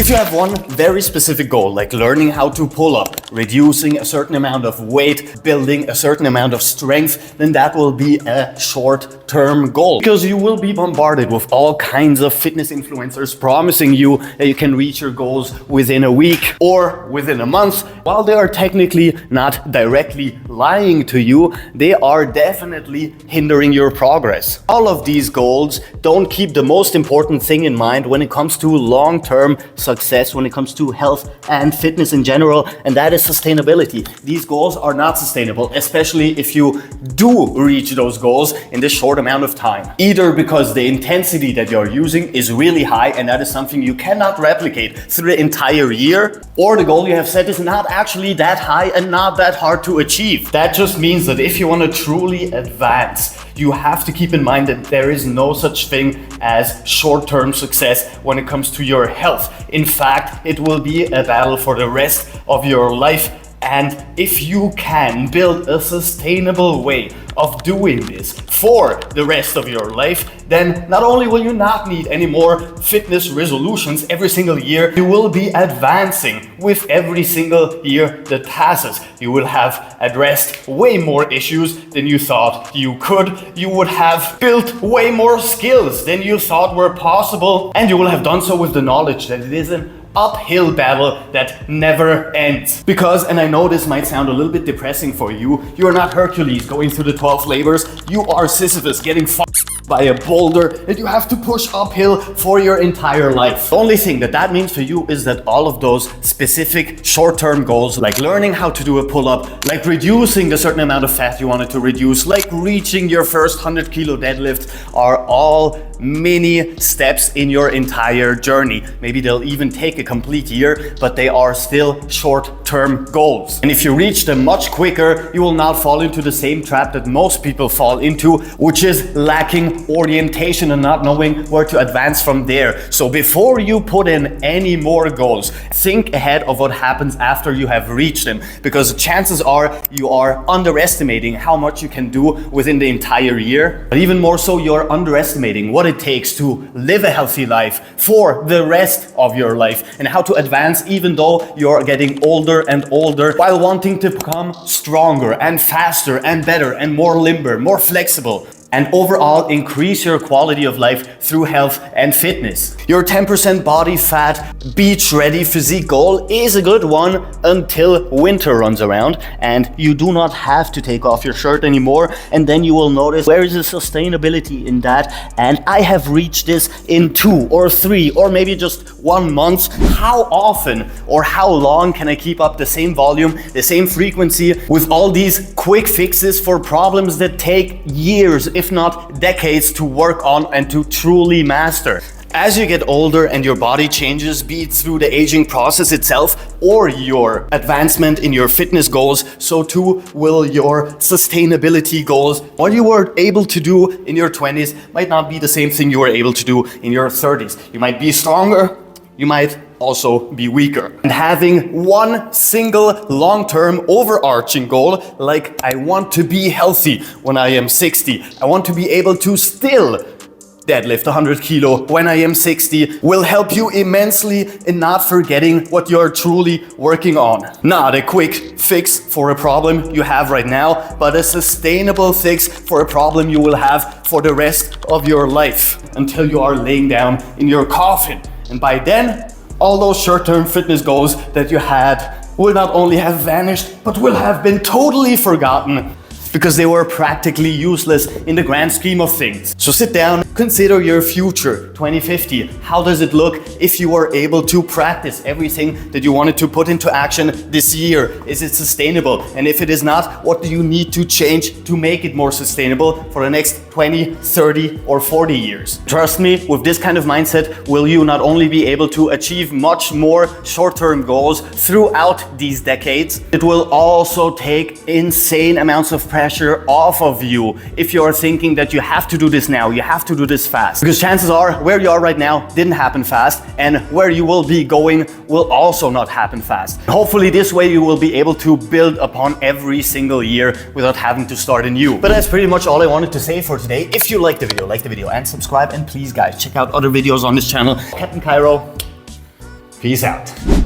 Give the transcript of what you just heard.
If you have one very specific goal, like learning how to pull up, reducing a certain amount of weight, building a certain amount of strength, then that will be a short-term goal. Because you will be bombarded with all kinds of fitness influencers promising you that you can reach your goals within a week or within a month. While they are technically not directly lying to you, they are definitely hindering your progress. All of these goals don't keep the most important thing in mind when it comes to long-term success, when it comes to health and fitness in general, and that is sustainability. These goals are not sustainable, especially if you do reach those goals in this short amount of time. Either because the intensity that you're using is really high and that is something you cannot replicate through the entire year, or the goal you have set is not actually that high and not that hard to achieve. That just means that if you want to truly advance, you have to keep in mind that there is no such thing as short-term success when it comes to your health. In fact, it will be a battle for the rest of your life. And if you can build a sustainable way of doing this for the rest of your life, then not only will you not need any more fitness resolutions every single year, you will be advancing with every single year that passes. You will have addressed way more issues than you thought you could. You would have built way more skills than you thought were possible. And you will have done so with the knowledge that it is an uphill battle that never ends. Because, and I know this might sound a little bit depressing for you, you're not Hercules going through the 12 labors, you are Sisyphus getting fucked by a boulder that you have to push uphill for your entire life. The only thing that means for you is that all of those specific short-term goals, like learning how to do a pull-up, like reducing the certain amount of fat you wanted to reduce, like reaching your first 100 kilo deadlift, are all mini steps in your entire journey. Maybe they'll even take a complete year, but they are still short-term goals. And if you reach them much quicker, you will not fall into the same trap that most people fall into, which is lacking orientation and not knowing where to advance from there. So before you put in any more goals, think ahead of what happens after you have reached them, because chances are you are underestimating how much you can do within the entire year. But even more so, you're underestimating what it takes to live a healthy life for the rest of your life, and how to advance even though you're getting older and older, while wanting to become stronger and faster and better and more limber, more flexible, and overall increase your quality of life through health and fitness. Your 10% body fat, beach ready physique goal is a good one until winter runs around and you do not have to take off your shirt anymore, and then you will notice where is the sustainability in that, and I have reached this in 2 or 3 or maybe just 1 month. How often or how long can I keep up the same volume, the same frequency with all these quick fixes for problems that take years, if not decades, to work on and to truly master? As you get older and your body changes, be it through the aging process itself or your advancement in your fitness goals, so too will your sustainability goals. What you were able to do in your 20s might not be the same thing you were able to do in your 30s. You might be stronger, you might also be weaker. And having one single long-term overarching goal, like I want to be healthy when I am 60, I want to be able to still deadlift 100 kilo when I am 60, will help you immensely in not forgetting what you're truly working on. Not a quick fix for a problem you have right now, but a sustainable fix for a problem you will have for the rest of your life until you are laying down in your coffin. And by then, all those short-term fitness goals that you had will not only have vanished, but will have been totally forgotten, because they were practically useless in the grand scheme of things. So sit down, consider your future, 2050. How does it look if you were able to practice everything that you wanted to put into action this year? Is it sustainable? And if it is not, what do you need to change to make it more sustainable for the next 20, 30, or 40 years? Trust me, with this kind of mindset, will you not only be able to achieve much more short-term goals throughout these decades, it will also take insane amounts of pressure off of you if you're thinking that you have to do this now, you have to do this fast. Because chances are where you are right now didn't happen fast, and where you will be going will also not happen fast. Hopefully this way you will be able to build upon every single year without having to start anew. But that's pretty much all I wanted to say for today. If you liked the video, like the video and subscribe, and please guys check out other videos on this channel. Captain Cairo, Peace out.